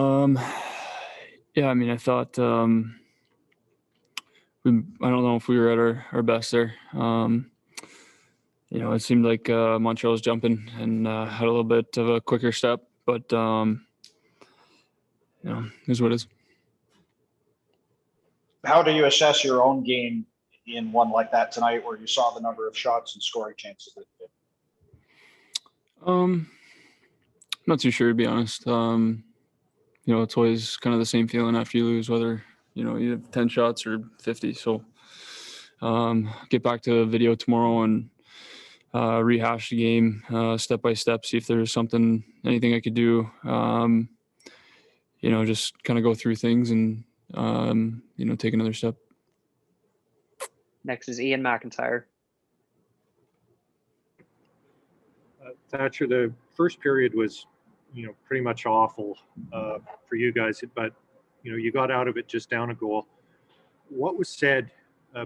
Um, yeah, I mean, I thought I don't know if we were at our best there. It seemed like Montreal was jumping and had a little bit of a quicker step, but here's what it is. How do you assess your own game in one like that tonight, where you saw the number of shots and scoring chances that you did? Not too sure, to be honest. It's always kind of the same feeling after you lose, whether you have 10 shots or 50. So get back to the video tomorrow and rehash the game step by step, see if there's anything I could do. Just kind of go through things and take another step. Next is Ian McIntyre. Thatcher, the first period was, pretty much awful for you guys, but, you got out of it just down a goal. What was said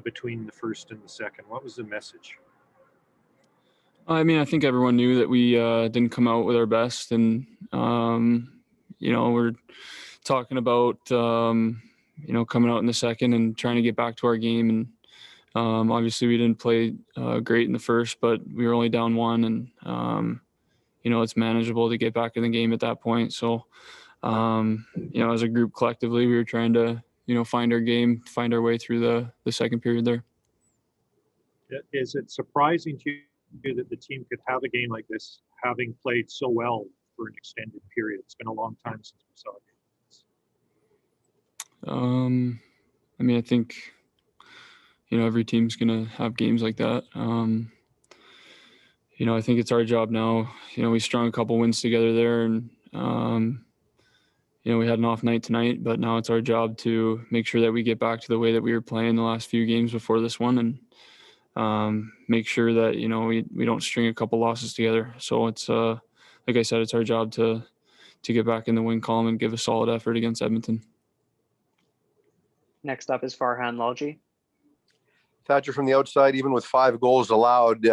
between the first and the second? What was the message? I mean, I think everyone knew that we didn't come out with our best, and we're talking about coming out in the second and trying to get back to our game. And obviously, we didn't play great in the first, but we were only down one, and it's manageable to get back in the game at that point. So, as a group collectively, we were trying to find our game, find our way through the second period there. Is it surprising to you that the team could have a game like this, having played so well for an extended period? It's been a long time since we saw it. I mean, I think, every team's going to have games like that. I think it's our job now. We strung a couple wins together there, and, we had an off night tonight, but now it's our job to make sure that we get back to the way that we were playing the last few games before this one, and make sure that, we don't string a couple losses together. So it's, like I said, it's our job to get back in the win column and give a solid effort against Edmonton. Next up is Farhan Lalji. Thatcher, from the outside, even with 5 goals allowed,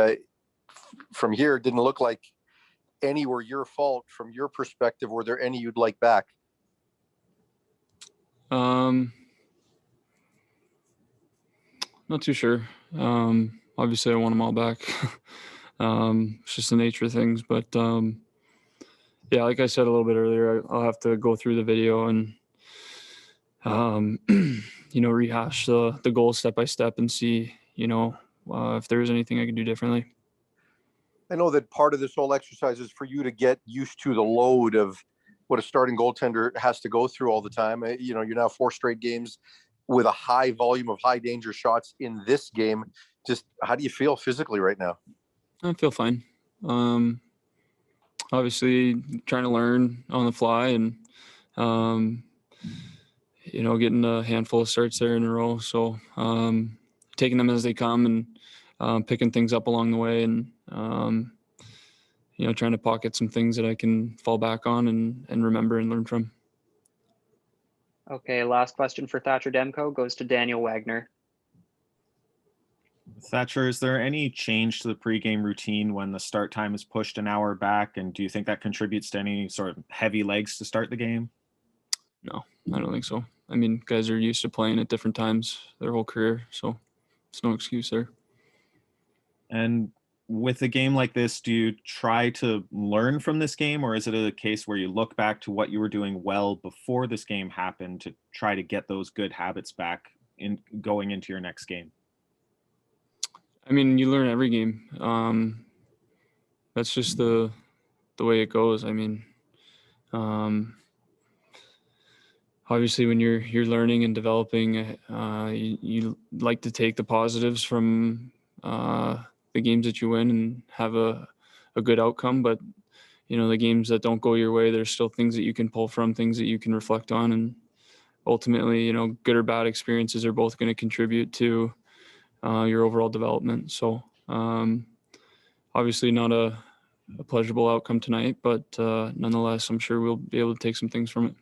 from here, it didn't look like any were your fault. From your perspective, were there any you'd like back? Not too sure. Obviously, I want them all back. It's just the nature of things. But, yeah, like I said a little bit earlier, I'll have to go through the video and, rehash the goals step by step and see, if there's anything I can do differently. I know that part of this whole exercise is for you to get used to the load of what a starting goaltender has to go through all the time. You're now 4 straight games with a high volume of high danger shots in this game. Just how do you feel physically right now? I feel fine. Obviously trying to learn on the fly and, getting a handful of starts there in a row. So taking them as they come and picking things up along the way, and, trying to pocket some things that I can fall back on and remember and learn from. Okay, last question for Thatcher Demko goes to Daniel Wagner. Thatcher, is there any change to the pregame routine when the start time is pushed an hour back? And do you think that contributes to any sort of heavy legs to start the game? No, I don't think so. I mean, guys are used to playing at different times their whole career, so it's no excuse there. And with a game like this, do you try to learn from this game, or is it a case where you look back to what you were doing well before this game happened to try to get those good habits back in going into your next game? I mean, you learn every game. That's just the way it goes. I mean, obviously when you're learning and developing, you like to take the positives from the games that you win and have a good outcome. But, the games that don't go your way, there's still things that you can pull from, things that you can reflect on. And ultimately, good or bad experiences are both going to contribute to your overall development. So obviously not a pleasurable outcome tonight, but nonetheless, I'm sure we'll be able to take some things from it.